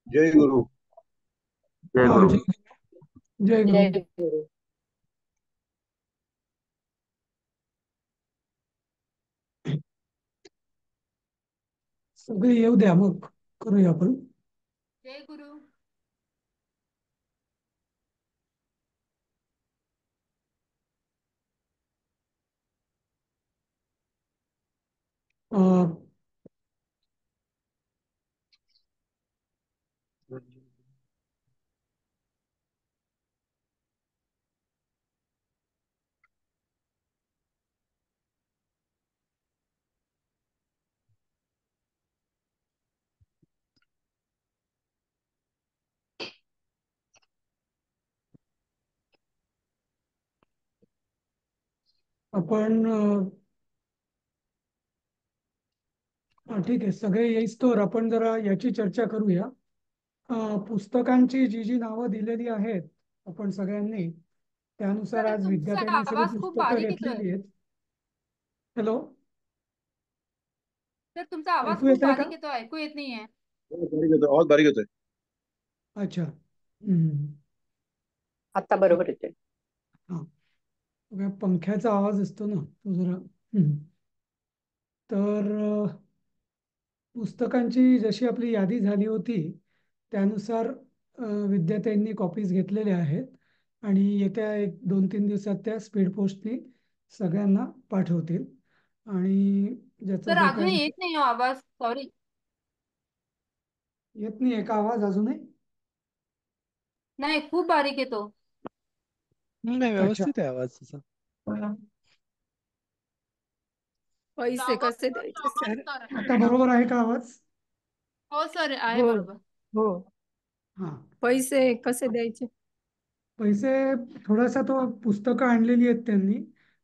जय गुरु. जय हाँ गुरु. जय जय गुरु. जय गुरु. सगळे येऊ द्या मग करूया आपण. जय गुरु. अं, आपण ठीक आहे, सगळे येईस्तोवर आपण जरा याची चर्चा करूया. पुस्तकांची जी जी नावं दिलेली आहेत आपण सगळ्यांनी, त्यानुसार सर आज तुमचा विद्यार्थ्यांनी सगळी आवाज खूप पुस्तकं बारीक येतोय. घेतलेली आहेत. हॅलो, सर तुमचा आवाज ऐकू खूप येत आहे का? बारीक येतोय, ऐकू येत नाहीये. बारीक होतोय, आवाज बारीक होतोय. अच्छा. हम्म. आता बरोबर येतोय. हा, बघा, पंख्याचा आवाज असतो ना तो जरा. तर पुस्तकांची जशी आपली यादी झाली होती त्यानुसार विद्यार्थ्यांनी कॉपीज घेतलेल्या आहेत आणि येत्या 1-2-3 दिवसात त्या स्पीड पोस्टनी सगळ्यांना पाठवतील. आणि ज्याचा सर जो अजून काय येत नाही हो आवाज, सॉरी. येत नाही का आवाज अजूनही? नाही, खूप बारीक येतो. नाही, अच्छा. व्यवस्थित आहे आवाज तसा. पैसे कसे द्यायचे सर? आता बरोबर आहे का आवाज? हो सर, आहे हो बरोबर. हो. हा. पैसे कसे द्यायचे? पैसे थोडासा तो पुस्तकं आणलेली आहेत त्यांनी,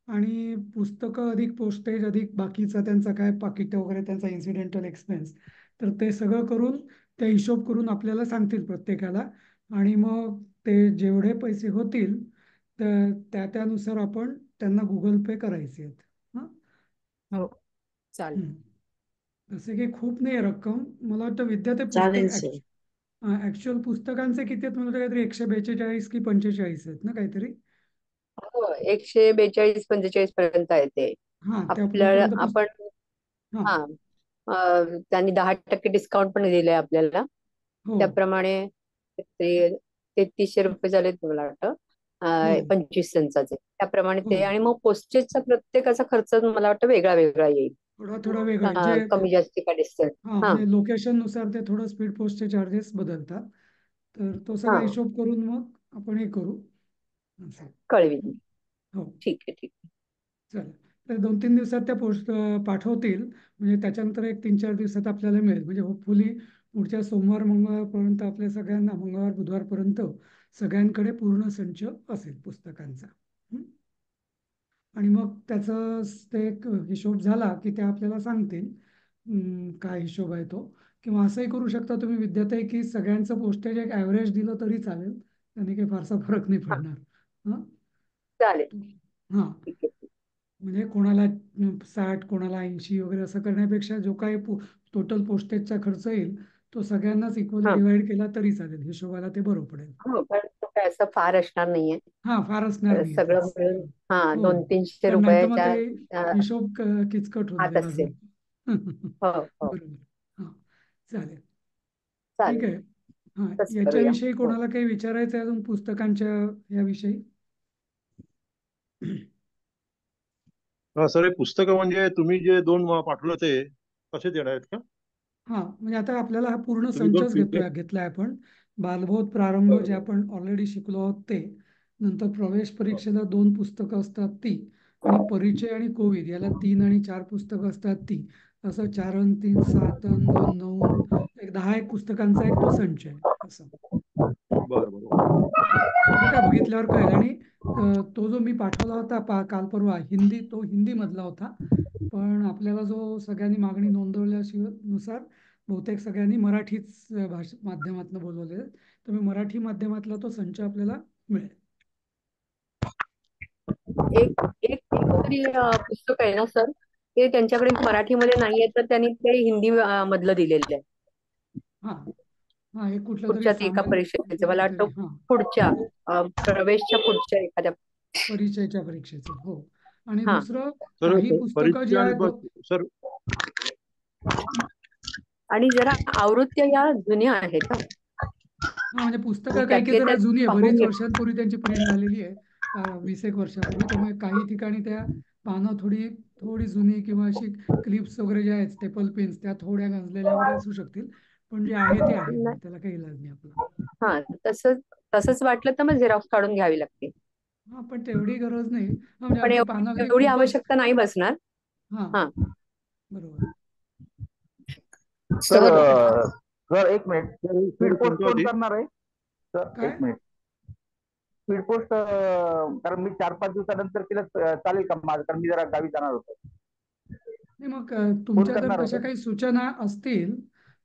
आणि पुस्तकं अधिक पोस्टेज अधिक बाकीचा त्यांचा काय पाकिट वगैरे त्यांचा इन्सिडेंटल एक्सपेन्स, तर ते सगळं करून ते हिशोब करून आपल्याला सांगतील प्रत्येकाला. आणि मग ते जेवढे पैसे होतील तर त्यानुसार आपण त्यांना गुगल पे करायचे आहेत. हां. हो, चालेल. जसे की खूप नाही रक्कम. मला वाटतं विद्या ते चालेल पुस्तक सर. ऍक्च्युअल पुस्तकांचे किती आहेत म्हणजे काहीतरी 142 की 45 आहेत ना काहीतरी. हो, 142-45 पर्यंत आहे ते. हा, त्या आपल्याला तोपर्यंत आपण हा. हा त्यांनी 10% डिस्काउंट पण दिले आपल्याला. हो त्याप्रमाणे ते 3300 रुपये झालेत मला वाटतं. हो 25 सेंटचे त्याप्रमाणे हो. ते. आणि मग पोस्टेजचा प्रत्येकाचा खर्च मला वाटतं वेगळा वेगळा येईल. थोडा थोडा वेगळा आहे जे. कमी जास्ती का डिस्टन्स. हा, हा म्हणजे लोकेशन नुसार ते थोडं स्पीड पोस्टचे चार्जेस बदलतात. तर तो हा सगळा हिशोब करून मग आपण हे करू असं. कळवीन. हो, ठीक आहे, ठीक आहे. चालेल. तर 2-3 दिवसात त्या पोस्ट पाठवतील, म्हणजे त्याच्यानंतर 1-3-4 दिवसात आपल्याला मिळेल. म्हणजे होपफुली पुढच्या सोमवार मंगळवारपर्यंत आपल्या सगळ्यांना, मंगळवार बुधवारपर्यंत सगळ्यांकडे पूर्ण संच असेल पुस्तकांचा. हं? आणि मग त्याचं ते एक हिशोब झाला की ते आपल्याला सांगतील काय हिशोब आहे तो. किंवा असंही करू शकता तुम्ही विद्यार्थी की सगळ्यांचं पोस्टेज एक ॲव्हरेज दिलं तरी चालेल, त्याने काही फारसा फरक नाही हा पडणार. हां. चालेल. हां, ठीक आहे. म्हणजे कोणाला 60 कोणाला 80 वगैरे असं करण्यापेक्षा जो काही टोटल पोस्टेजचा खर्च येईल तो सगळ्यांनाच इक्वली हा डिवाइड केला तरी चालेल, हिशोबाला ते बरं पडेल. हो, पण तो काय असं फार असणार नाहीये. हां, फार असणार नाही सगळं तेच. मिळून हा हो, 200-300 कारण नाही तर मग रुपयाच्या ते हिशोब किचकट होऊन आत जाईल असेल. अजून. हो हो. बरोबर. हां, चालेल. ठीक चालेल, आहे. हां, तसं करूया. याच्याविषयी हो. कोणाला काही विचारायचं आहे अजून पुस्तकांच्या याविषयी? हा सर, हे पुस्तकं म्हणजे तुम्ही जे दोन पाठवलं ते कसे देणार आहेत का? हां, म्हणजे आता आपल्याला हा पूर्ण तुम्ही दोन संचच पीडीएफ. घेतलाय आपण. बालबोध प्रारंभ जे आपण ऑलरेडी शिकलो आहोत ते, नंतर प्रवेश परीक्षेला 2 पुस्तकं असतात ती, आणि परिचय आणि कोविद याला 3 आणि 4 पुस्तकं असतात ती. असं 4 आणि 3 7 आणि 2 9, एक 10 पुस्तकांचा एक तो संच आहे असं. बरं बरं. ठीक आहे, बघितल्यावर कळेल. आणि तो जो मी पाठवला होता काल परवा हिंदी, तो हिंदी मधला होता. पण आपल्याला जो सगळ्यांनी मागणी नोंदवल्याशिवाय नुसार बहुतेक सगळ्यांनी मराठीच माध्यमातून बोलवले, तर मी मराठी माध्यमातला तो संच आपल्याला मिळेल. एक एक तरी पुस्तक आहे ना सर, ते त्यांच्याकडे मराठीमध्ये नाहीये तर त्यांनी ते हिंदी मधलं दिलेलं आहे. हां, हा, एक कुठलं तरी पुढच्या ती एका सामान्य परीक्षेचे मला कुठलं तरी, वाटतं. हा, पुढच्या प्रवेशच्या पुढच्या एखाद्या. परीक्षेच्या परीक्षेचं. हो. आणि हा. दुसरं, सर काही पुस्तकं जी परीक्षा आणि आहेत सर आणि जरा आवृत्त्या या जुन्या आहेत हं. हा, म्हणजे पुस्तकं काही काही त्यातले जरा त्यात जुनी आहे, पाहून बरीच घे. वर्षांपूर्वी त्यांची प्रिंट झालेली आहे, 20 एक वर्षापूर्वी. त्यामुळे काही ठिकाणी त्या पानं थोडी थोडी जुनी किंवा अशी क्लिप्स वगैरे ज्या आहेत, स्टेपल पेन्स, त्या थोड्या गंजलेल्या वगैरे असू शकतील. पण जे आहे ते आहे, म्हणजे त्याला काही इलाज नाही आपला. हा, तसंच तसंच वाटलं तर मग झेरॉक्स काढून घ्यावी लागते. हा, पण तेवढी गरज नाही. हा, म्हणजे पण अगदी पानं काही एवढी खूपच. आवश्यकता नाही बसणार. हा, हा. बरोबर. सर तर सर एक मिनिट, सर स्पीड पोस्ट शंका कोण होती. करणार आहे? सर काय एक मिनिट, स्पीड पोस्ट कारण मी 4-5 दिवसानंतर केलं चालेल का माझं? कारण मी जरा गावी जाणार होतो. नाही, मग कोण तुमच्या जर करणार तशा होतं? काही सूचना असतील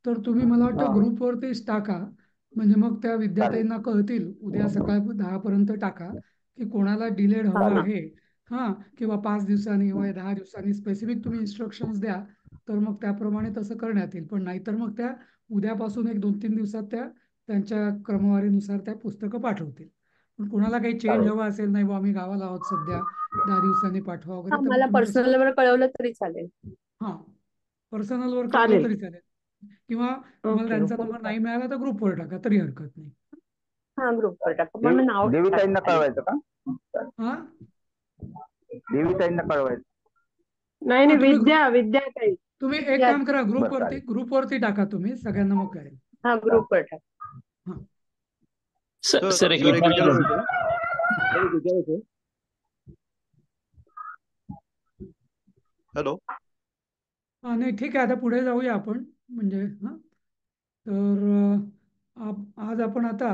तर तुम्ही, मला हा वाटतं, ग्रुपवरतीच टाका. म्हणजे मग त्या चालेल. विद्यार्थ्यांना कळतील. उद्या सकाळ 10 पर्यंत टाका की कोणाला डिलेड हवं हा. आहे, हा, किंवा 5 दिवसांनी किंवा 10 दिवसांनी स्पेसिफिक तुम्ही इन्स्ट्रक्शन्स द्या. तर मग त्याप्रमाणे तसं करण्यात येईल. पण नाहीतर मग त्या उद्यापासून एक 2-3 दिवसात त्या त्यांच्या क्रमवारीनुसार त्या पुस्तकं पाठवतील. पण कोणाला काही चेंज चालेल. हवा असेल, नाही बा आम्ही गावाला आहोत सध्या, 10 दिवसांनी पाठवा हा, वगैरे, तर मग मला तुम्ही तसं, पर्सनलवर कळवलं तरी चालेल. हा, पर्सनलवर कळवलं चालेल. तरी चालेल. किंवा तुम्हाला ओके. त्यांचा नंबर नाही मिळाला तर ग्रुपवर टाका, तरी हरकत नाही. हा, ग्रुपवर टाका, पण मग नाव देवीताईंना टाका. कळवायचं का? हा, देवीताईंना कळवायचं. नाही हा, नाही, विद्या काही. तुम्ही एक काम करा, बरं चालेल. ग्रुपवरती टाका तुम्ही सगळ्यांना, मग कळेल. हा, ग्रुपवर टाका. हा, सर सर सर एक सर एक विचारायचं विचारायचं होतं. होतं. सर, एक विचारायचं आहे. हॅलो. हा, नाही, ठीक आहे. आता पुढे जाऊया आपण, म्हणजे, हा, तर आज आपण आता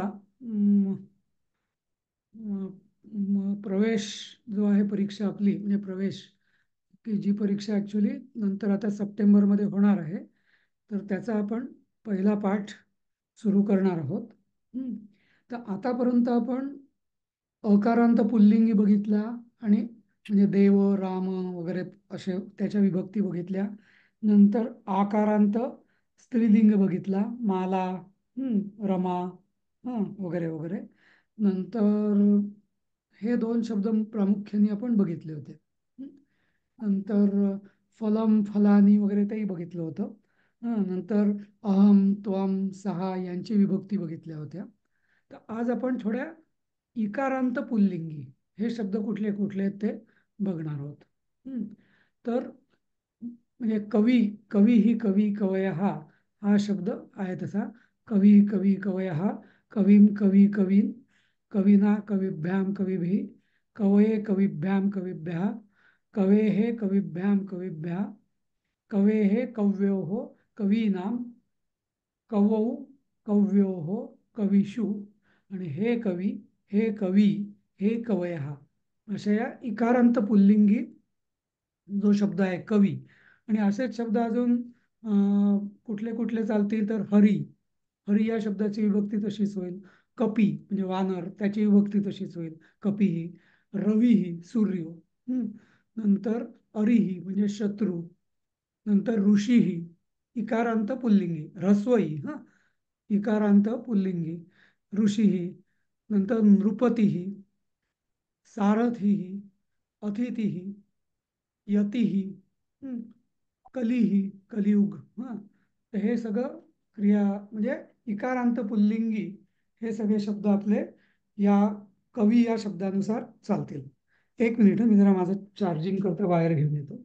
प्रवेश जो आहे, परीक्षा आपली, म्हणजे प्रवेश, की जी परीक्षा ॲक्च्युली नंतर आता सप्टेंबरमध्ये होणार आहे, तर त्याचा आपण पहिला पाठ सुरू करणार आहोत. तर आतापर्यंत आपण अकारांत पुल्लिंगी बघितला, आणि म्हणजे देव, राम वगैरे असे त्याच्या विभक्ती बघितल्या. नंतर आकारांत स्त्रीलिंग बघितला, माला, रमा, वगैरे वगैरे. नंतर हे 2 शब्द प्रामुख्याने आपण बघितले होते. हं. नंतर फलम, फलानी वगैरे तेही बघितलं होतं. नंतर अहम, त्वम, सहा यांची विभक्ती बघितल्या होत्या. तर आज आपण थोड्या इकारांत पुल्लिंगी हे शब्द कुठले कुठले आहेत ते बघणार आहोत. तर म्हणजे कवी, कवी ही, कवी, कवयः, हा शब्द आहे तसा. कवी, कवी, कवयः, कवीं, कवी, कवीन, कविना, कविभ्याम, कविभिः, कवये, कविभ्याम, कविभ्यः, कवेः, कविभ्याम, कविभ्यः, कवेः, कव्योः, कवीनां, कवौ, कव्योः, कविषु, आणि हे कवी, हे कवी, हे कवयः, अशा या इकारांत पुल्लिंगी जो शब्द आहे कवी. आणि असेच शब्द अजून कुठले कुठले चालतील, तर हरी, हरी या शब्दाची विभक्ती तशीच होईल. कपी म्हणजे वानर, त्याची विभक्ती तशीच होईल, कपीही. रवीही, सूर्य. नंतर अरिही म्हणजे शत्रू. नंतर ऋषीही, इकारांत पुल्लिंगी. ऱ्हस्वही, हा, इकारांत पुल्लिंगी, ऋषीही. नंतर नृपतीही, सारथीही, अतिथीही, यतीही, कलीही, कलियुग. हा, तर हे सगळं क्रिया, म्हणजे इकारांत पुल्लिंगी हे सगळे शब्द आपले या कवी या शब्दानुसार चालतील. एक मिनिट, मी जरा माझं चार्जिंग करतो, वायर घेऊन येतो.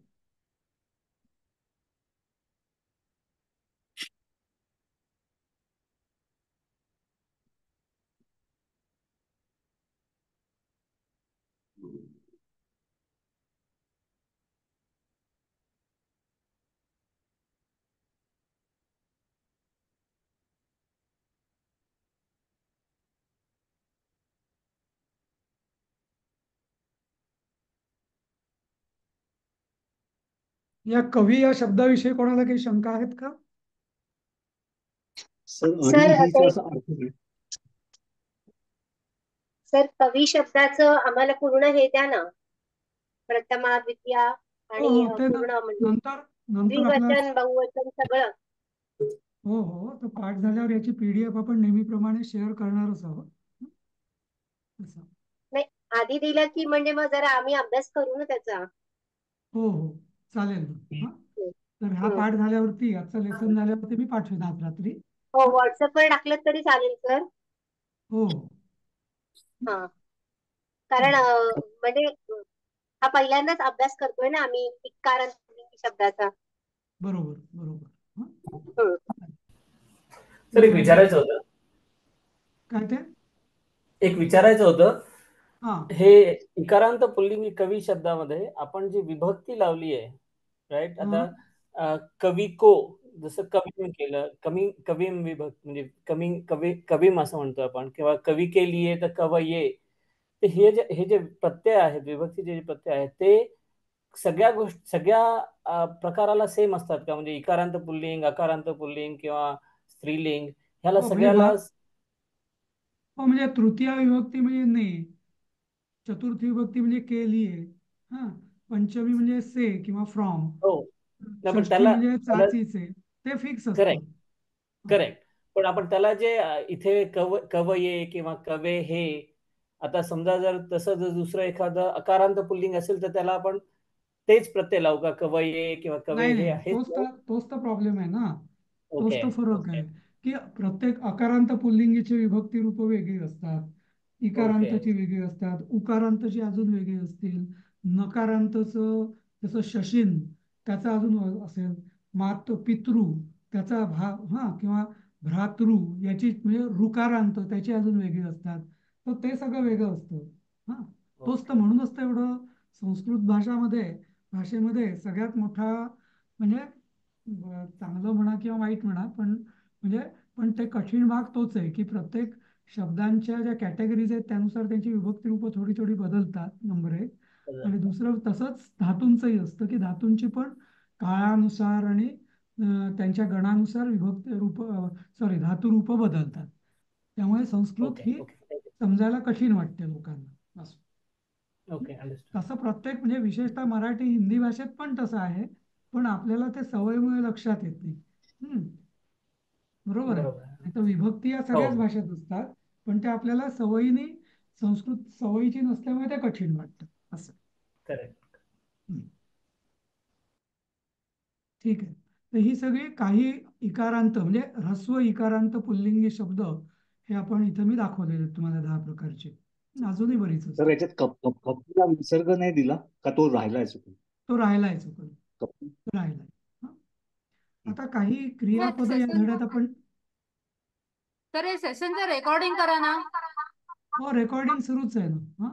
या कवी या शब्दाविषयी कोणाला काही शंका आहेत का? सर आता सर, कवी शब्दाचं आम्हाला पूर्ण हे द्या ना, प्रथमा, द्वितीया हो आणि हो, ते पूर्ण म्हणजे नंतर नंतर आपल्याला द्विवचन, बहुवचन सगळं. हो हो, तर पाठ झाल्यावर याची PDF आपण नेहमीप्रमाणे शेअर करणारच आहोत. असं. नाही, आधी दिलं की म्हणजे मग जरा आम्ही अभ्यास करू ना त्याचा. हो हो, चालेल ना. हा, हम्म, तर हा हम्म. पाठ झाल्यावरती, आजचा लेसन झाल्यावरती मी पाठवेन आज रात्री. हो, हा, व्हॉट्सअपवर टाकलं तरी चालेल सर. हो हा, कारण म्हणजे हा पहिल्यांदाच अभ्यास करतोय ना आम्ही इकार आणि पुल्लिंगी शब्दाचा. बरोबर बरोबर. हा, हम्म. सर एक तर विचारायचं होतं. काय ते? एक विचारायचं होतं. हा हे इकारांत पुल्लिंगी कवी शब्दामध्ये आपण जी विभक्ती लावली आहे, राईट? हा आता कवी को, जसं कवीन केलं, कवीम विभक्ती म्हणजे कवीम असं म्हणतो आपण, किंवा कवी के लिए तर कवये. तर हे जे प्रत्यय आहेत, विभक्तीचे जे प्रत्यय आहेत, ते सगळ्या प्रकाराला सेम असतात का? म्हणजे इकारांत पुल्लिंग, अकारांत पुल्लिंग किंवा स्त्रीलिंग, ह्याला हो म्हणजे सगळ्याला हो म्हणजे तृतीय विभक्ती म्हणजे ने, चतुर्थी विभक्ती म्हणजे के लिए, हा, पंचमी म्हणजे से किंवा फ्रॉम, हो. नाही पण षष्ठी त्याला म्हणजे त्याला चाचीचे, ते फिक्स असतं. करेक्ट, हा. करेक्ट. पण आपण त्याला जे इथे कवये किंवा कवे हे, आता समजा जर तसं जर दुसरं एखादं अकारांत पुल्लिंग असेल तर त्याला आपण तेच प्रत्यय लावू का? कवये किंवा कवे नाही हे नाही, आहेच तोच तर प्रॉब्लेम आहे ना. तोच ओके, तर फरक ओके, आहे की प्रत्येक अकारांत पुल्लिंगीची विभक्ती रूप वेगळी असतात, ओके, इकारांताची वेगळी असतात, उकारांताची अजून वेगळी असतील, नकारांतचं जसं शशीन त्याचा अजून असेल, पितृ त्याचा हा किंवा भ्रातृ याची म्हणजे ऋकारांत त्याची अजून वेगळी असतात. तर ते सगळं वेगळं असतं. हा, तोच तर ओके. म्हणूनच तर एवढं संस्कृत भाषेमध्ये सगळ्यात मोठा म्हणजे चांगलं म्हणा किंवा वाईट म्हणा, म्हणजे पण ते कठीण भाग तोच आहे की प्रत्येक शब्दांच्या ज्या कॅटेगरीज आहेत त्यानुसार त्यांची विभक्ती रूपं थोडी थोडी बदलतात, नंबर एक. आणि दुसरं तसंच धातूंचंही असतं की धातूंची पण काळानुसार आणि त्यांच्या गणानुसार विभक्ती रूप, सॉरी, धातुरूपं बदलतात. त्यामुळे संस्कृत ओके, ही ओके, समजायला कठीण वाटते लोकांना असं. Okay, understand. तसं प्रत्येक म्हणजे विशेषतः मराठी हिंदी भाषेत पण तसं आहे, पण आपल्याला ते सवयीमुळे लक्षात येत नाही. हम्म, बरोबर आहे. बरोबर. नाही तर विभक्ती या हो, सगळ्याच भाषेत असतात, पण ते आपल्याला सवयीने, संस्कृत सवयीची नसल्यामुळे ते कठीण वाटतं असं. करेक्ट. हम्म. ठीक आहे. तर ही सगळी काही इकारांत म्हणजे ऱ्हस्व इकारांत पुल्लिंगी शब्द हे आपण इथं मी दाखवलेले आहेत तुम्हाला 10 प्रकारचे. अजूनही बरीच तर असतील. याच्यात कपला विसर्ग नाही दिला का? तो राहिलाय चुकून? तो राहिलाय चुकून, कप. तो राहिलाय. हं. हं. आता काही हे क्रियापद या सेशन धड्यात आपण, तर हे सेशनचं रेकॉर्डिंग करा ना. हो रेकॉर्डिंग सुरूच आहे ना. हां,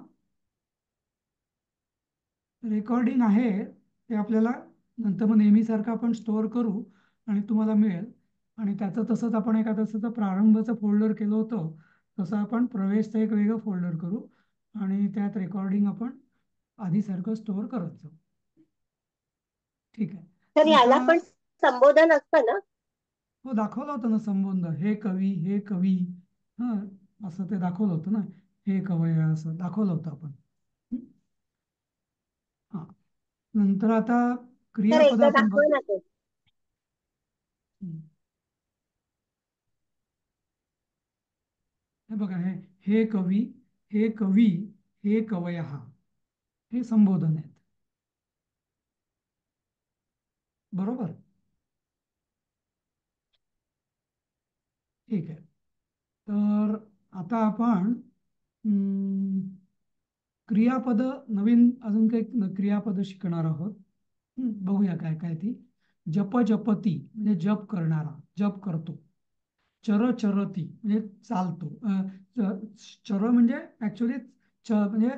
रेकॉर्डिंग आहे, ते आपल्याला नंतर मग नेहमीसारखं आपण स्टोअर करू आणि तुम्हाला मिळेल. आणि त्याचं तसंच आपण एका तसंच प्रारंभचं फोल्डर केलं होतं, तसं आपण प्रवेशचं एक वेगळं फोल्डर करू आणि त्यात रेकॉर्डिंग आपण आधीसारखं स्टोअर करत जाऊ. ठीक आहे. तर तर याला आता पण संबोधन असतं ना. हो दाखवलं होतं ना संबोध, हे कवी, हे कवी, हा, असं ते दाखवलं होतं ना, हे कवय असं दाखवलं होतं आपण. हं? हा, नंतर आता तर क्रियापद एकदा आपण बघ. दाखव ना ते. हं. हे बघा, हे कवी, हे कवी, हे कवयः, हे संबोधन आहेत. बरोबर. ठीक आहे. तर आता आपण क्रियापद, नवीन अजून काही क्रियापद शिकणार आहोत. बघूया काय काय ती. जप जपती म्हणजे जप करणारा, जप करतो. चर चरती म्हणजे चालतो. चर म्हणजे ऍक्च्युली म्हणजे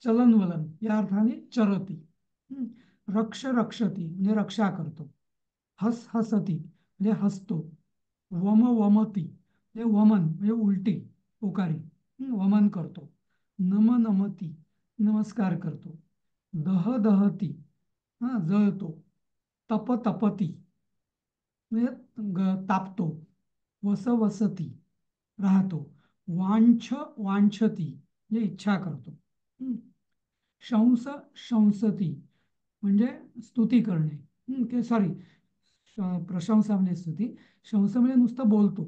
चलनवलन या अर्थाने चरती. हं. रक्ष रक्षती म्हणजे रक्षा करतो. हस हसती म्हणजे हसतो. वम वमती म्हणजे वमन म्हणजे उलटी, पोकारी, वमन करतो. नम नमती नमस्कार करतो. दह दहती हा जळतो. तप तपती म्हणजे तापतो. वस वसती राहतो. वांछ वांछती म्हणजे इच्छा करतो. हं. शंस शंसती म्हणजे स्तुती करणे, सॉरी, प्रशंसा म्हणजे स्तुती, शंस म्हणजे नुसतं बोलतो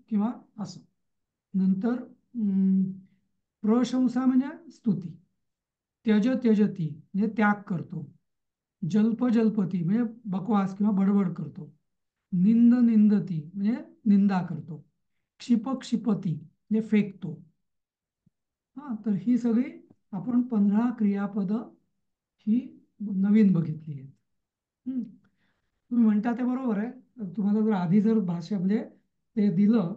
किंवा असं. नंतर प्रशंसा म्हणजे स्तुती, त्यजती म्हणजे त्याग करतो, जल्पती म्हणजे बकवास किंवा बडबड करतो, निंदती म्हणजे निंदा करतो, क्षिपती म्हणजे फेकतो. हा, तर ही सगळी आपण 15 क्रियापद ही नवीन बघितली आहेत. तुम्ही म्हणता ते बरोबर आहे. तुम्हाला जर आधी जर भाषा म्हणजे ते दिलं,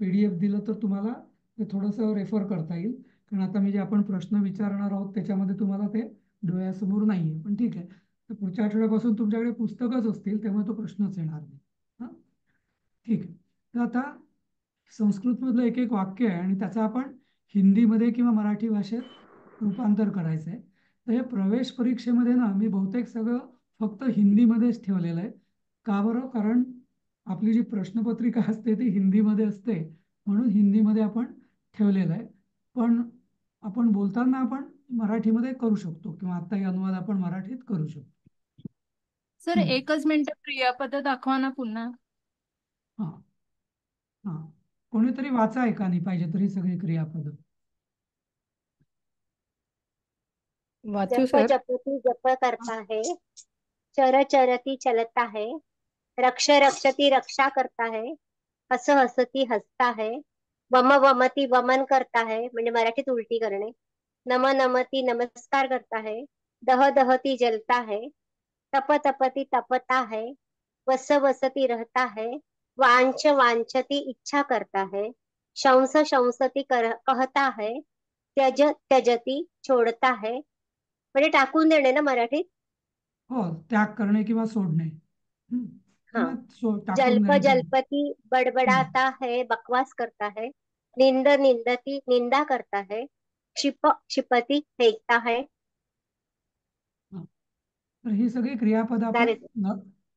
PDF दिलं, तर तुम्हाला ते थोडंसं रेफर करता येईल. कारण आता मी जे आपण प्रश्न विचारणार आहोत त्याच्यामध्ये तुम्हाला ते डोळ्यासमोर नाही आहे. पण ठीक आहे, तर पुढच्या आठवड्यापासून तुमच्याकडे पुस्तकच असतील, त्यामुळे तो प्रश्नच येणार नाही. हां, ठीक आहे. तर आता संस्कृतमधलं एक एक वाक्य आहे आणि त्याचं आपण हिंदीमध्ये किंवा मराठी भाषेत रूपांतर करायचं आहे. तर हे प्रवेश परीक्षेमध्ये ना मी बहुतेक सगळं फक्त हिंदीमध्येच ठेवलेलं आहे. का बरं? कारण आपली जी प्रश्नपत्रिका असते ती हिंदीमध्ये असते, म्हणून हिंदीमध्ये आपण ठेवलेलं आहे. पण आपण बोलताना आपण मराठीमध्ये करू शकतो किंवा आत्ताही अनुवाद आपण मराठीत करू शकतो. सर एकच मिनिट क्रियापद दाखवा ना पुन्हा. हां हां, कोणीतरी वाचा एकाने पाहिजे तरी सगळी क्रियापद. वाचू जप सर. जपती जप करता है, चर चरती चलता है, रक्ष रक्षती रक्षा करता है, हस हसती हसता है, वम वमती वमन करता है म्हणजे मराठीत उलटी करणे, नम नमती नमस्कार करता है, दह दहती जलता है, तप तपती तपता है, वस वसती रहता है, वांछ वांछती इच्छा करता है, शंस शंसती कहता है, त्यज त्यजती छोड़ता है. म्हणजे टाकून देणे ना मराठीत. हो, त्याग करणे किंवा सोडणे. हाँ, टाकून जल्प देणे पण. जल्पती बड़बड़ाता है, बकवास करता है, निंद निंदती निंदा करता है, क्षिप क्षिपती फेकता है. तर ही सगळी क्रियापद आपण झाले.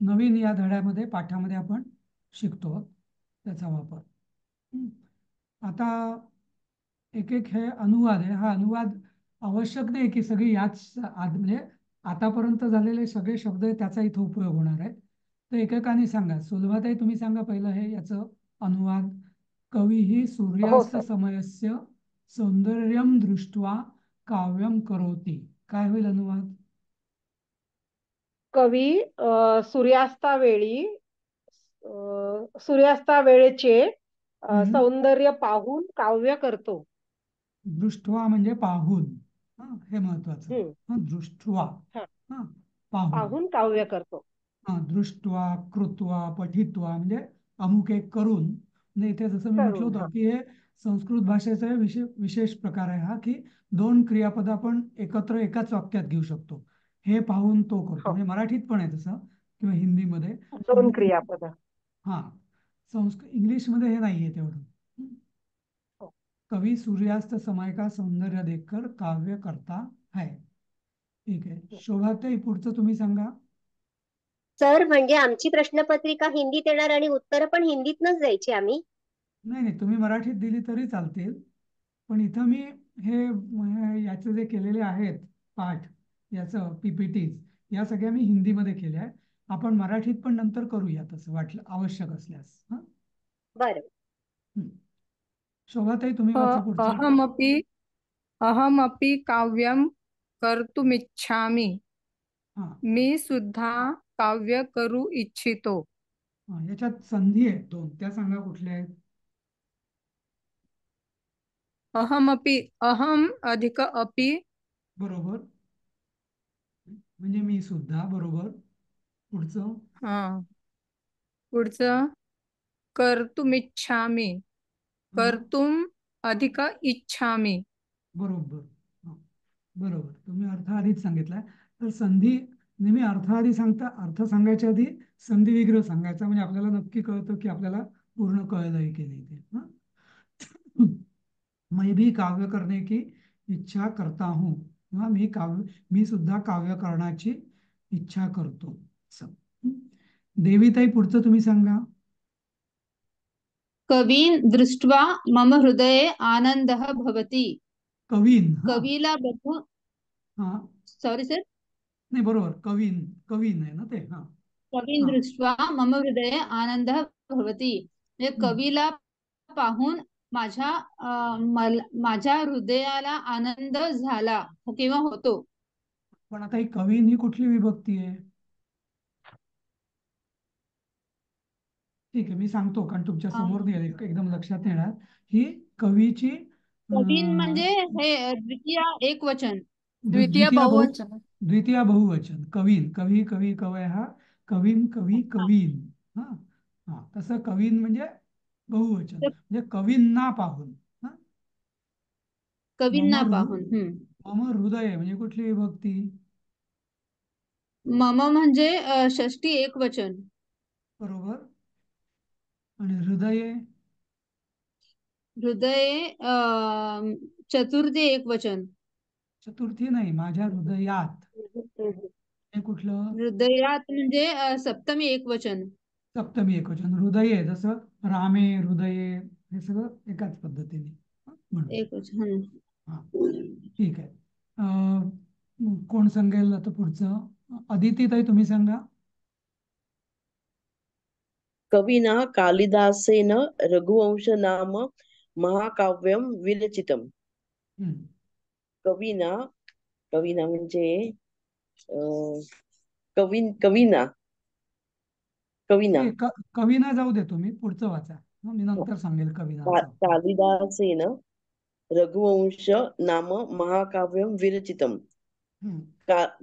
नवीन या धड्यामध्ये पाठामध्ये आपण शिकतो त्याचा वापर. आता एक एक हे अनुवाद आहे. हा अनुवाद आवश्यक नाही की सगळी याच म्हणजे आतापर्यंत झालेले सगळे शब्द त्याचा इथं उपयोग होणार आहे. तर एकेकाने सांगा. सुलभाताई तुम्ही सांगा पहिलं हे याचं अनुवाद. कवी सूर्यास्त समयस्य सौंदर्यम दृष्ट्वा काव्यम करोति. काय होईल अनुवाद? कवी सूर्यास्तावेळेचे सौंदर्य पाहून काव्य करतो. दृष्ट्वा म्हणजे पाहून, हे महत्वाचं. दृष्ट्वा पाहून काव्य करतो. दृष्ट्वा कृत्वा पठित्वा म्हणजे अमुक एक करून. म्हणजे इथे जसं मी म्हटलं होतं की हे संस्कृत भाषेचा विशेष प्रकार आहे हा, की 2 क्रियापद आपण एकत्र एकाच वाक्यात घेऊ शकतो. हे पाहून तो करतो. म्हणजे मराठीत पण आहे तसं किंवा हिंदीमध्ये 2 क्रियापद. हा, इंग्लिशमध्ये हे नाहीये तेवढं. कवी सूर्यास्त समय का सौंदर्य देखकर काव्य करता है. ठीक आहे. शोभाताई पुढचं तुम्ही सांगा. सर म्हणजे आमची प्रश्नपत्रिका हिंदीत येणार आणि उत्तर पण हिंदीतनच द्यायची आम्ही. नाही, तुम्ही मराठीत दिली तरी चालतील. पण इथं मी हे याचे जे केलेले आहेत पाठ, याचं PPTs या सगळ्या मी हिंदीमध्ये केल्या आहे. आपण मराठीत पण नंतर करूया तसं वाटलं आवश्यक असल्यास. बरं. शोभाताई तुम्ही वाचा पुढचं. अहमपि काव्यम कर्तुमिच्छामि. मी सुद्धा काव्य करू इच्छितो. याच्यात संधी आहेत 2, त्या सांगा कुठल्या आहेत? अहमपि, अहम अधिक अपि. बरोबर, म्हणजे मी सुद्धा. बरोबर. पुढचं. पुढचं कर्तुमिच्छामि. कर्तुम अधिक इच्छामि. बरोबर. बरोबर, तुम्ही अर्थ आधीच सांगितलाय. तर संधी नेहमी अर्थ आधी सांगता, अर्थ सांगायच्या आधी संधी विग्रह सांगायचा, म्हणजे आपल्याला नक्की कळतं की आपल्याला पूर्ण कळलंय की नाही ते. मैं भी काव्य करने की इच्छा करता हूं किंवा मी सुद्धा काव्य करण्याची इच्छा करतो. देवीताई पुढचं तुम्ही सांगा. कवीन दृष्ट्वा मम हृदये आनंदः भवति. कवीला बघून. हा, सॉरी सर. नाही बरोबर, कवीन आहे ना ते. कवीन हा दृष्ट्वा मम हृदये आनंदः भवति. म्हणजे कवीला पाहून माझ्या हृदयाला आनंद झाला किंवा होतो. पण आता ही कवीन ही कुठली विभक्ती आहे? ठीक आहे, मी सांगतो कारण तुमच्या समोर नाही आहे, एकदम लक्षात नाही येणार. ही कवीची कवीन म्हणजे अं, हे द्वितीय एकवचन, द्वितीय बहु बहुवचन. द्वितीय बहुवचन. कवीन, कवी, कवी, कवयः, कवीन, कवी, कवीन. हा हा, तसं कवीन म्हणजे बहुवचन, म्हणजे कवींना पाहून. हा, कवींना पाहून. मम हृदय म्हणजे कुठली विभक्ती? मम म्हणजे षष्टी एकवचन. बरोबर. आणि हृदये? हृदये चतुर्थी एकवचन. चतुर्थी नाही, माझ्या हृदयात. हे कुठलं? हृदयात म्हणजे सप्तमी एकवचन. सप्तमी एकवचन. हृदये जसं रामे हृदये, हे सगळं एकाच पद्धतीने म्हणतो. एकवचन. हा, ठीक आहे. कोण सांगेल आता पुढचं? अदितीताई तुम्ही सांगा. कविना कालिदासेन रघुवंश नाम महाकाव्यम विरचितम. कविना कविना म्हणजे कविना कविना जाऊ दे, तुम्ही पुढचं वाचा, मी नंतर सांगेल कविनाचं. कालिदासेन रघुवंश नाम महाकाव्यम विरचितम.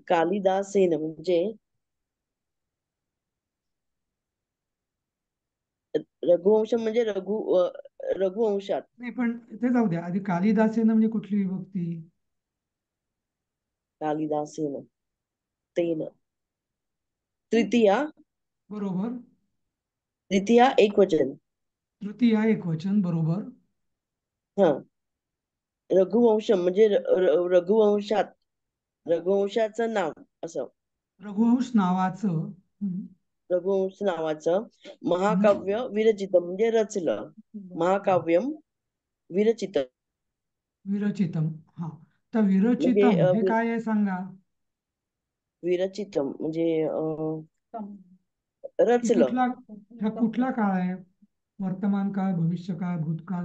कालिदासेन म्हणजे रघुवंश म्हणजे रघुवंशात. नाही, पण ते जाऊ द्या आधी. कालिदासेन म्हणजे कुठली विभक्ती? कालिदासेन तेन तृतीया. बरोबर. तृतीया एकवचन. तृतीया एकवचन, बरोबर. हा, रघुवंश म्हणजे रघुवंशात, रघुवंशाचं नाव असं. रघुवंश नावाचं. रघुवंश नावाचं महाकाव्य विरचितम म्हणजे रचलं. महाकाव्यम विरचितम. विरचितम. हा, तर विरचितम हे काय आहे सांगा? विरचितम म्हणजे रचलं. हा कुठला काळ आहे? वर्तमान काळ, भविष्य काळ, भूतकाळ?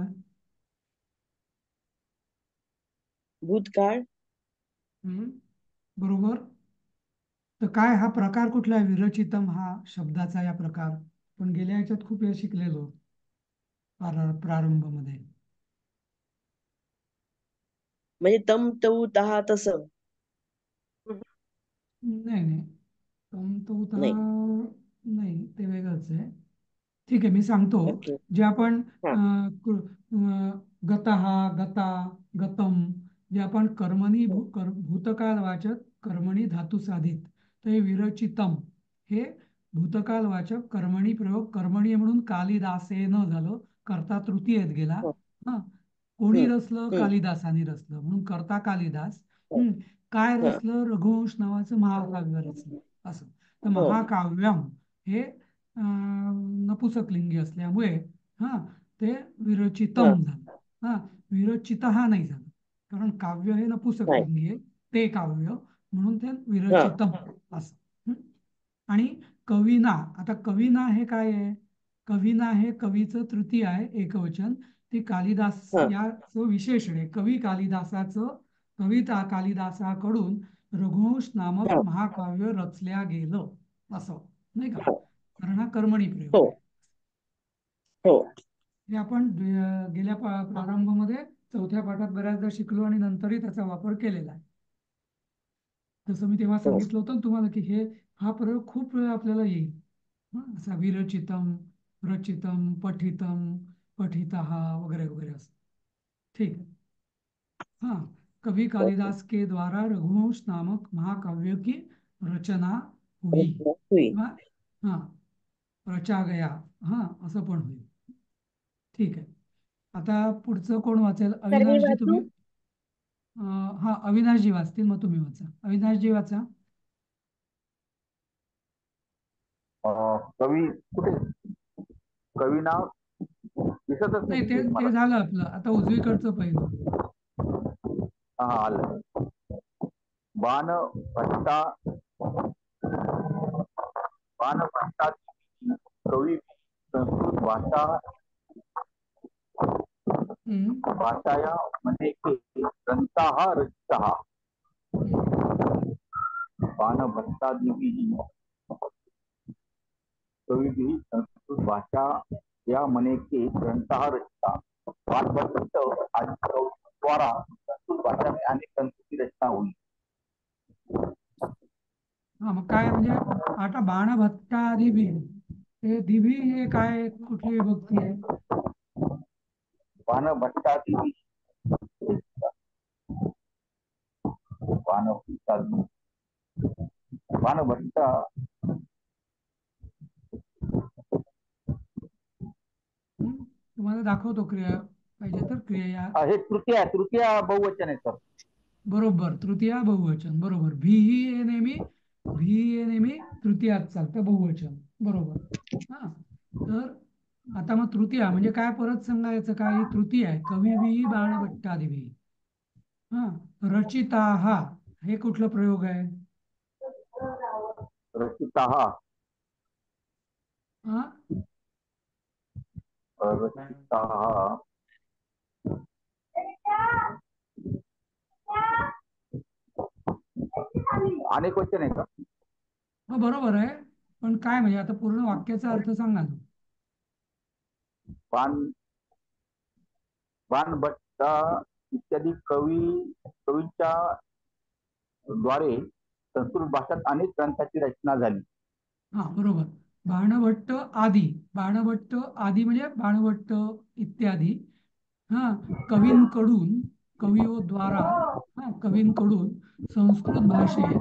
भूतकाळ. बरोबर. तर काय हा प्रकार कुठला आहे विरचितम हा शब्दाचा? या प्रकार पण गेल्या याच्यात खूप वेळ शिकलेलो प्रारंभ मध्ये. म्हणजे तम तऊ तहा तसं? नाही नाही, तम तऊ तहा नाही, ते वेगळंच आहे. ठीक आहे, मी सांगतो. जे आपण गतः, गता, गतम, जे आपण कर्मणी भूतकाळवाचक कर्मणी धातू साधित, तर हे विरचितम हे भूतकाळवाचक कर्मणी प्रयोग. कर्मणी म्हणून कालिदासेन झालं, कर्ता तृतीयेत गेला. हा, कोणी रचलं? कालिदासाने रचलं, म्हणून कर्ता कालिदास. काय रचलं? रघुवंश नावाचं महाकाव्य रचलं असं. तर महाकाव्यम हे नपुसकलिंगी असल्यामुळे ते विरचितम झालं. विरचित हा नाही झालं, कारण काव्य हे नपुसकलिंगी आहे, ते काव्य, म्हणून ते विरचितम असं. आणि कविना, आता कविना हे काय आहे? कविना हे कवीचं तृतीय आहे, एकवचन. ते कालिदास याचं विशेषण आहे. कवी कालिदासाचं, कविता कालिदासाकडून रघुवंश नामक महाकाव्य रचल्या गेलं असं, नाही का? कारण हा कर्मणी प्रयोग आहे. हे आपण गेल्या प्रारंभामध्ये चौथ्या पाठात बऱ्याचदा शिकलो आणि नंतरही त्याचा वापर केलेला आहे. जसं मी तेव्हा सांगितलं होतं तुम्हाला की हा प्रयोग खूप वेळा आपल्याला येईल. असा विरचितम, रचितम, पठितम, पठितः वगैरे वगैरे असं. ठीक है. हाँ, कवि कालिदास के द्वारा रघुवंश नामक महाकाव्य की रचना हुई. हाँ, रचा गया. हाँ, असं पण होईल. ठीक आहे. आता पुढचं कोण वाचेल? अविनाशजी तुम्ही. हा, अविनाशजी वाचतील, मग तुम्ही वाचा. अविनाशजी वाचा. कवी कुठे? कवी नाव दिसतच नाही, ते झालं आपलं. आता उजवीकडचं पहिलं. हा, आलं. बाण भट्टा बाणभट्टादिभिः कवी संस्कृत भाषाया अनेके ग्रंथाः रचिताः. बाणभट्टादिभिः कवीभिः संस्कृत भाषा या अनेके ग्रंथाः रचिताः. बाणभट्ट आदि कवी द्वारा संस्कृत भाषा में अनेक ग्रंथों की रचना हुई. हा, मग काय म्हणजे आता बाणभट्टादिभी, हे दिभी हे काय, कुठली विभक्ती आहे? बाणभट्टादिभिः बाणभट्टादिभिः बाणभट्ट तुम्हाला दाखवतो क्रिया पाहिजे तर. क्रिया हे तृतीया बहुवचन आहे सर. बरोबर, तृतीया बहुवचन बरोबर. भी हे नेहमी तृतीयात चालतं, बहुवचन बरोबर. हा, तर आता मग तृतीया म्हणजे काय, परत सांगायचं काय? ही तृतीया आहे. कविभिः बाणभट्टादिभिः. हा, रचिताः हे कुठला प्रयोग आहे? रचिताः अनेक वचन आहे का? बरोबर आहे, पण काय म्हणजे आता पूर्ण वाक्याचा अर्थ सांगा ना. बाणभट्ट इत्यादी कवींच्या द्वारे संस्कृत भाषेत अनेक ग्रंथाची रचना झाली. हा, बरोबर. बाणभट्ट आदी म्हणजे बाणभट्ट इत्यादी कवींकडून संस्कृत भाषेत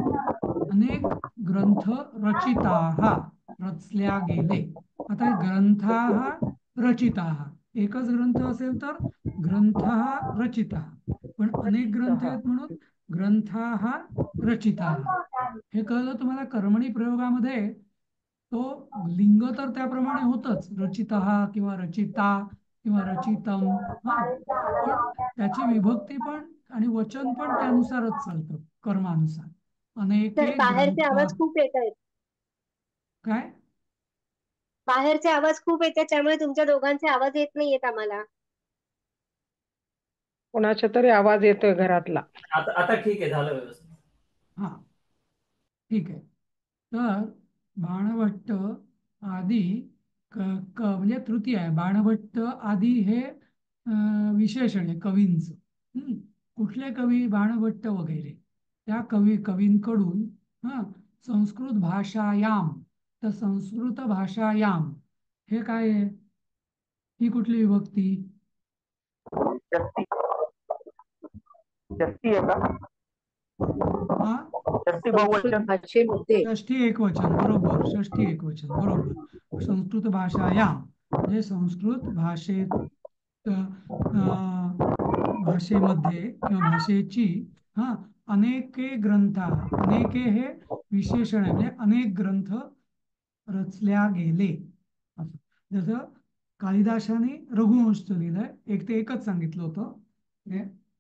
अनेक ग्रंथ रचल्या गेले. आता ग्रंथाः रचिताः, एकच ग्रंथ असेल तर ग्रंथाः रचिताः, पण अनेक ग्रंथ आहेत म्हणून ग्रंथाः रचिताः. हे कळलं तुम्हाला? कर्मणी प्रयोगामध्ये तो लिंग तर त्याप्रमाणे होतच, रचितः किंवा रचिता किंवा रचितम. पण त्याची विभक्ती पण आणि वचन पण त्यानुसारच चालतं, कर्मानुसार. अनेके बाहेरचे आवाज खूप येत आहेत. काय? बाहेरचे आवाज खूप येतात, त्यामुळे तुमच्या दोघांचे आवाज येत नाहीयेत आम्हाला. कोणाचा तरी आवाज येतोय घरातला. आता ठीक आहे, झालं व्यवस्थित. हा, ठीक आहे. तर बाणभट्ट आदी म्हणजे तृतीय आहे. बाणभट्ट आदी हे विशेषण आहे कवींचं. कुठले कवी? बाणभट्ट वगैरे. त्या कवींकडून संस्कृत भाषायाम, तर संस्कृत भाषायाम हे काय आहे? ही कुठली विभक्ती? षष्ठी आहे का? षष्ठी एकवचन बरोबर. षष्ठी एकवचन बरोबर. संस्कृत भाषायाम म्हणजे संस्कृत भाषेमध्ये किंवा भाषेची अनेके ग्रंथ, अनेके हे विशेषण आहे म्हणजे अनेक ग्रंथ रचल्या गेले. जसं कालिदासाने रघुवंश लिहिलंय, एक ते एकच सांगितलं होतं,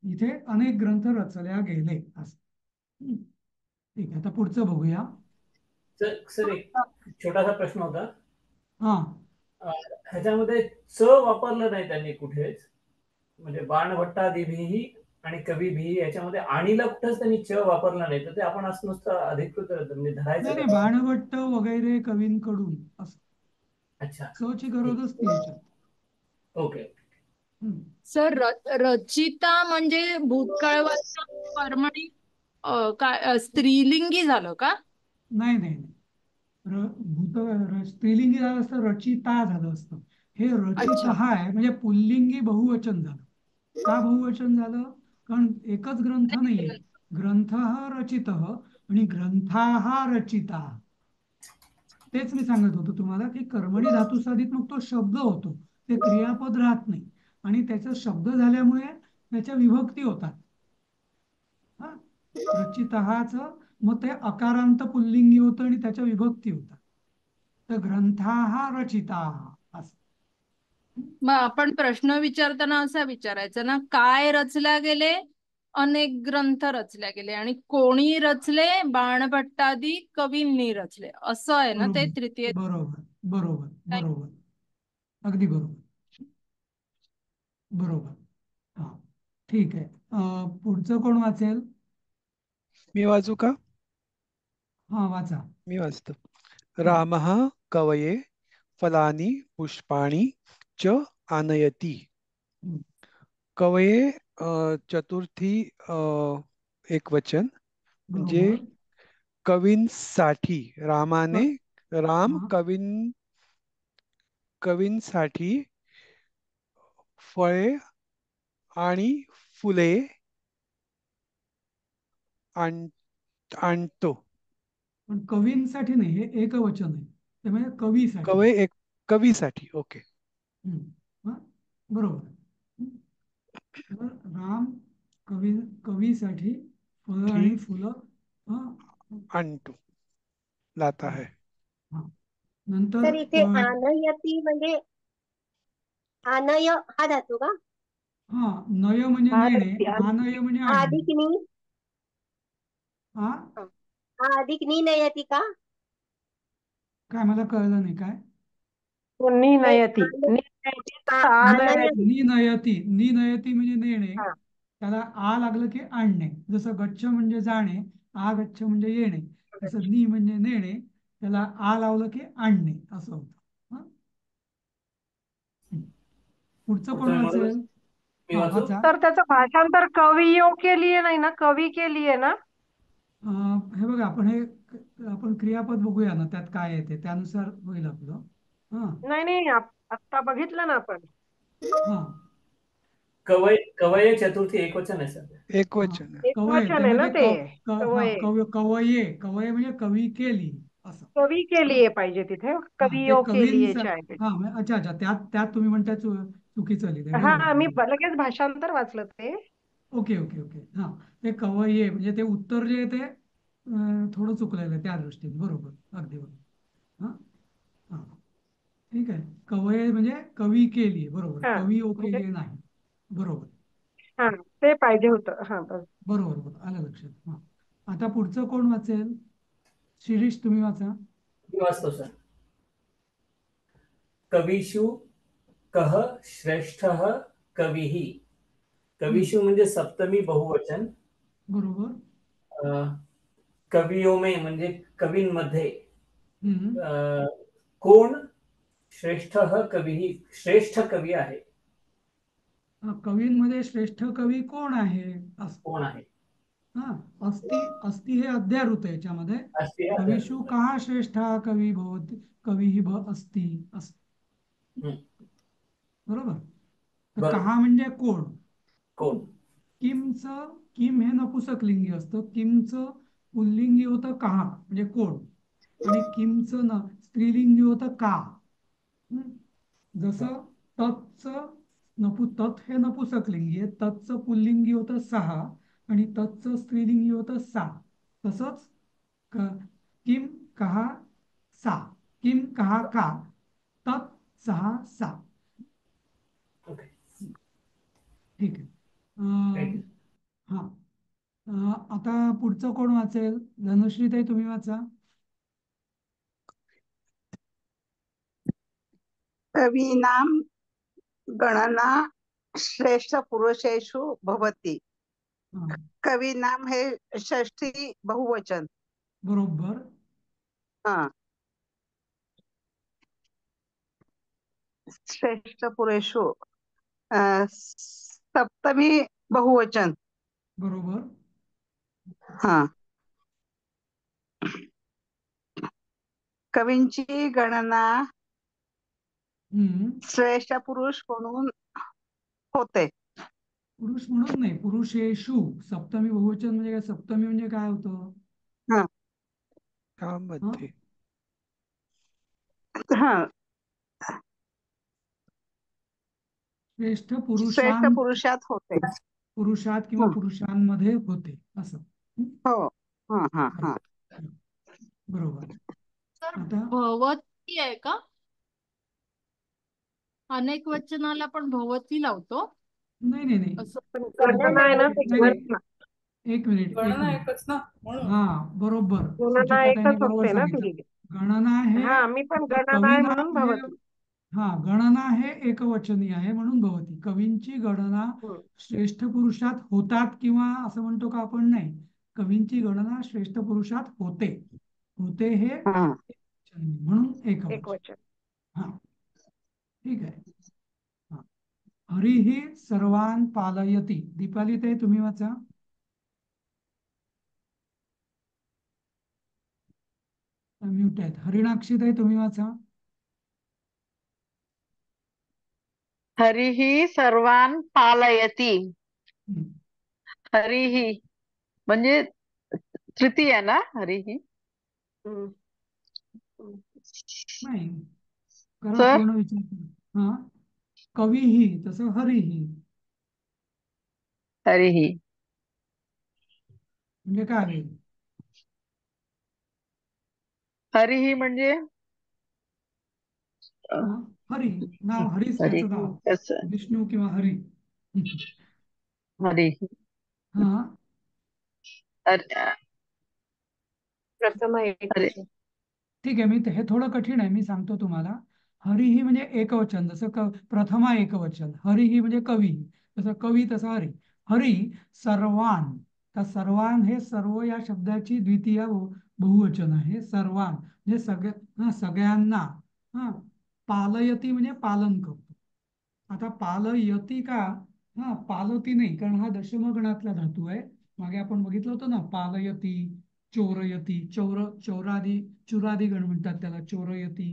इथे अनेक ग्रंथ रचल्या गेले असं. ठीक आहे, आता पुढचं बघूया. सर एक छोटासा प्रश्न होता. ह्याच्यामध्ये च वापरलं नाही त्यांनी कुठेच, म्हणजे बाणभट्टादिभिः आणि कवीभिः याच्यामध्ये आणीला कुठेच त्यांनी च वापरला नाही, तर ते आपण असं नुसतं अधिकृत म्हणजे धरायचं नाही, बाणभट्ट वगैरे कवींकडून असं. अच्छा, च ची गरजच नाही याच्यात. ओके. सर, रचिता म्हणजे भूतकाळवाचा कर्मणी काय स्त्रीलिंगी झालं का? नाही, स्त्रीलिंगी झालं असतं, रचिता झालं असतं. हे रचिता आहे म्हणजे पुल्लिंगी बहुवचन झालं. का बहुवचन झालं? कारण एकच ग्रंथ नाहीये. ग्रंथः रचितः आणि ग्रंथाः रचिता. तेच मी सांगत होतो तुम्हाला की कर्मणी धातू साधित मग तो शब्द होतो, ते क्रियापद राहत नाही, आणि त्याचा शब्द झाल्यामुळे त्याच्या विभक्ती होतात. रचितःच मग ते अकारांत पुल्लिंगी होतं आणि त्याच्या विभक्ती होतात. तर ग्रंथाः रचिताः असं. मग आपण प्रश्न विचारताना असा विचारायचा ना, काय रचल्या गेले अनेक ग्रंथ रचले गेले आणि कोणी रचले, बाणभट्टादी कवींनी रचले असं आहे ना ते बरोबर तृतीय. बरोबर बरोबर बरोबर अगदी बरोबर बरोबर. हा ठीक आहे. पुढचं कोण वाचेल? मी वाचू का? हा वाचा. मी वाचतो. हा. रामः कवये फलानि पुष्पाणि च आनयति. हम्म. कवये चतुर्थी एक वचन म्हणजे बरोबर. कवींसाठी रामाने राम हा. कवींसाठी फळे आणि फुले आणतो. पण कवींसाठी नाही, हे एकवचन आहे, त्यामुळे कवीसाठी. कवीसाठी. ओके. हा, बरोबर. तर राम कवीसाठी फळं आणि फुलं आणतो लाता है. नंतर तर इथे आनयती म्हणजे आनय हा धातू का? हा, नय म्हणजे नेणे, आनय म्हणजे आणणे. अधिक नी हा अधिक नी नयती का? काय मला कळलं नाही. काय? निनयती निनयती म्हणजे नेणे. त्याला आ लागलं की आणणे. जसं गच्छ म्हणजे जाणे, आ गच्छ म्हणजे येणे, तसं नि म्हणजे नेणे, त्याला आ लावलं की आणणे असं होतं. पुढचं कोण वाचेल? वाचा. तर त्याचं भाषांतर कवियों के लिए नाही ना, कवी के लिए ना. हे बघा, आपण क्रियापद बघूया ना, त्यात काय येते त्यानुसार होईल आपलं. नाही आता बघितलं ना आपण. कवये चतुर्थी एक वचन आहे सर. एक वचन आहे. एकवचन आहे ना ते. कवये म्हणजे कवी केली असं. कवी के लिए पाहिजे तिथे, कवियों के लिए. अच्छा त्यात तुम्ही म्हणता चुकीचं लिहिलंय. हा, मी लगेच भाषांतर वाचलं ते. ओके. हा, ते कवये म्हणजे ते उत्तर जे आहे ते थोडं चुकलेलं आहे त्या दृष्टीने. बरोबर, अगदी बरोबर. हा, ठीक आहे. कवये म्हणजे कवी केली, बरोबर. कवी ओ केली नाही. बरोबर. हा, ते पाहिजे होतं. हा, बरोबर आलं लक्षात. हा, आता पुढचं कोण वाचेल? शिरीष, तुम्ही वाचा. मी वाचतो सर. कविषु कह श्रेष्ठः कविः. कविषु म्हणजे सप्तमी बहुवचन. बरोबर. कवियों में म्हणजे कवींमध्ये कोण श्रेष्ठः कविः, श्रेष्ठ कवी आहे. कवींमध्ये श्रेष्ठ कवी कोण आहे? कोण आहे? हा, अस्ति हे अध्यारूत आहे याच्यामध्ये. कविषु कहा श्रेष्ठ कवी भवति कवी अस्ति. बरोबर. तर कहा म्हणजे कोण. किम हे नपुसकलिंगी असतं. किमचं पुल्लिंगी होतं कहा म्हणजे कोण, आणि किमचं स्त्रीलिंगी होतं का. जसं तत् हे नपुसकलिंगी आहे, तत्चं पुल्लिंगी होतं सहा आणि तत्चं स्त्रीलिंगी होतं सा. तसंच किम कहा सा, किम कहा का, तत् सहा सा. ठीक आहे. हा, आता पुढचं कोण वाचेल? धनुश्रीताई, तुम्ही वाचा. कवीनां गणना श्रेष्ठ पुरुषेषु भवति. कवीनां हे षष्ठी बहुवचन. बरोबर. हा, श्रेष्ठ पुरुषेषु सप्तमी बहुवचन. बरोबर. हा, कवींची गणना श्रेष्ठ पुरुष म्हणून होते. पुरुष म्हणून नाही, पुरुषेषु. सप्तमी बहुवचन म्हणजे काय? सप्तमी म्हणजे काय होतं? श्रेष्ठ पुरुषात होते. पुरुषात किंवा पुरुषांमध्ये होते असं. हो. हा. बरोबर. सर, भवती आहे का? अनेक वचनाला पण भवती लावतो. नाही नाही नाही असं पण नाही, गणना आहे ना ते नाही, नाही. गणना एक मिनिट गणना एकच ना म्हणून हा बरोबर गणना सुचिताताईंनी एकच बरोबर असते ना सांगितलं. ती. गणना हे हा मी पण फक्त गणना आहे कवीना म्हणून हे भवती. हा गणना हे एकवचनी आहे म्हणून भवती. कवींची गणना श्रेष्ठ पुरुषात होतात किंवा असं म्हणतो का आपण, नाही. कवींची गणना श्रेष्ठ पुरुषात होते. होते हे एकवचनी म्हणून एकवचन. एकवचन. हा ठीक आहे. हा. हरिही सर्वान पालयती. दीपाली ते तुम्ही वाचा. म्यूट आहेत. हरिणाक्षी ताई तुम्ही वाचा. हरिही सर्वान पालयती. हरिही म्हणजे तृतीय ना हरिही. नाही करा सर पूर्ण विचार. हा कवीही तसं हरिही हरिही म्हणजे काय होईल? हरिही म्हणजे हरी नाव, हरीच हरी त्याचं नाव, कसं विष्णू किंवा हरी. हरिही हा प्रथम ठीक आहे. हे थोडं कठीण आहे, मी सांगतो तुम्हाला. हरिही म्हणजे एकवचन, जसं प्रथमा एकवचन. हरिही म्हणजे कवी, जसं कवी तसं हरी. हरी सर्वान, तर सर्वान हे सर्व या शब्दाची द्वितीय बहुवचन आहे. सर्वान म्हणजे सगळ्यांना. हा पालयती म्हणजे पालन करतो. आता पालयती का, हा पालती नाही, कारण हा दशमगणातला धातू आहे. मागे आपण बघितलं होतं ना, पालयती, चोरयती. चुरादी गण म्हणतात त्याला. चोरयती,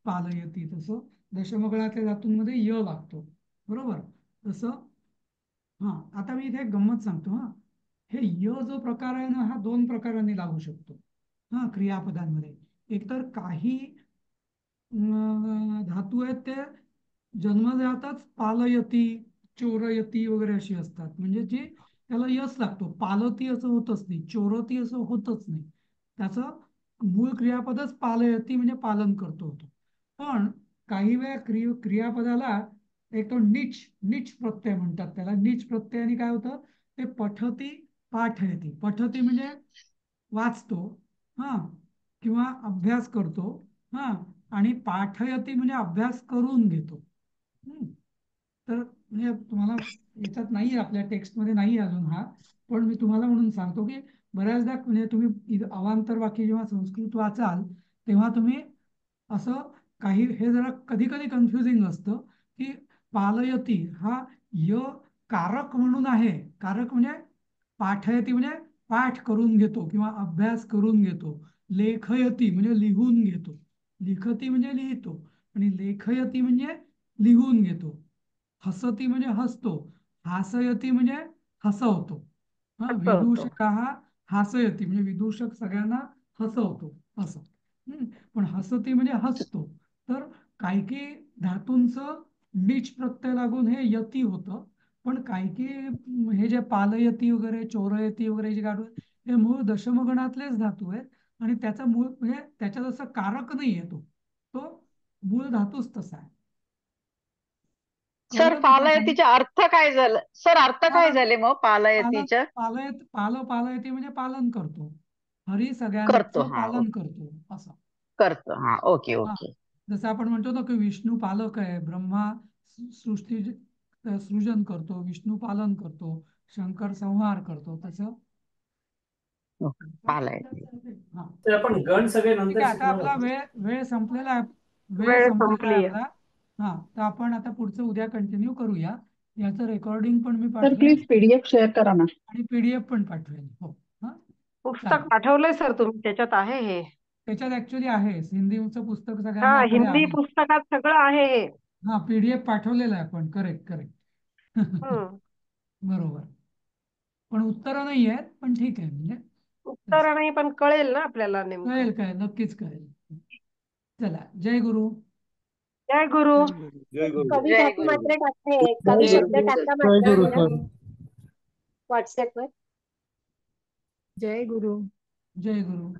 पालयती. तसं दशमगणातल्या धातूंमध्ये य लागतो, बरोबर. तसं हा आता मी इथे एक गंमत सांगतो. हा हे य जो प्रकार आहे ना, हा दोन प्रकारांनी लागू शकतो हा क्रियापदांमध्ये. एकतर काही धातू आहेत ते जन्मजातच पालयती, चोरयती वगैरे अशी असतात, म्हणजे जी त्याला यस लागतो. पालती असं होतच नाही, चोरती असं होतच नाही. त्याचं मूळ क्रियापदच पालयती म्हणजे पालन करतो होतो. पण काही वेळा क्रियापदाला एक तो नीच प्रत्यय म्हणतात त्याला. नीच प्रत्ययाने काय होतं, ते पठती पाठयती. पठती म्हणजे वाचतो हा किंवा अभ्यास करतो हा, आणि पाठयती म्हणजे अभ्यास करून घेतो. तर म्हणजे तुम्हाला याच्यात नाही, आपल्या टेक्स्टमध्ये नाही अजून हा, पण मी तुम्हाला म्हणून सांगतो की बऱ्याचदा म्हणजे तुम्ही अवांतर वाक्य जेव्हा संस्कृत वाचाल तेव्हा तुम्ही असं काही, हे जरा कधी कधी कन्फ्युजिंग असतं की पालयती हा य कारक म्हणून आहे. कारक म्हणजे पाठयती म्हणजे पाठ करून घेतो किंवा अभ्यास करून घेतो. लेखयती म्हणजे लिहून घेतो. लिखती म्हणजे लिहितो, आणि लेखयती म्हणजे लिहून घेतो. हसती म्हणजे हसतो. हासयती म्हणजे हसवतो. हा विदूषक हा हासयती म्हणजे विदूषक सगळ्यांना हसवतो असं. पण हसती म्हणजे हसतो. तर काही धातूंचं नीच प्रत्यय लागून हे यती होतं. पण काही हे जे पालयती वगैरे, चोरयती वगैरे जे काढून, हे मूळ दशमगणातलेच धातू आहेत, आणि त्याचा मूळ म्हणजे त्याच्यात असं कारक नाही येतो, तो मूळ धातूच तसा आहे. सर पालयतीचा अर्थ काय झालं सर? अर्थ काय झाले मग पालयतीच्या? पालयती म्हणजे पालन करतो. हरी करतो, सगळ्यांचं हा पालन करतो असं करतो. हा ओके हा. ओके. जसं आपण म्हणतो ना की विष्णू पालक आहे. ब्रह्मा सृष्टी सृजन करतो, विष्णू पालन करतो, शंकर संहार करतो. तसं पालयती. हा तर आपण गण सगळे ठीक नंतर आहे. आता शिकणार आपला आहोत. वेळ संपलेला आहे. वेळ वेळ संपलेला आहे संपली. आपला. हा तर आपण आता पुढचं उद्या कंटिन्यू करूया. याचं रेकॉर्डिंग पण मी सर पाठवेन प्लीज पीडीएफ शेअर करा ना. आणि PDF पण पाठवेन. हो हा पुस्तक पाठवलंय सर तुम्ही, त्याच्यात आहे हे. त्याच्यात ऍक्च्युली आहे हिंदीचं पुस्तक हा सगळ्यांकडे हिंदी आहे. पुस्तकात सगळं आहे हे. हा PDF पाठवलेलं आहे आपण. करेक्ट बरोबर. पण उत्तरं नाही आहेत, पण ठीक आहे. म्हणजे उत्तर नाही, पण कळेल ना आपल्याला नेमकं. कळेल, नक्कीच कळेल. चला, जय गुरु. जय गुरु. जय गुरु. कवी जय धातू गुरु. मात्र टाकते, कवी शब्द टाका मात्र व्हॉट्सअपवर. जय गुरु. जय गुरु.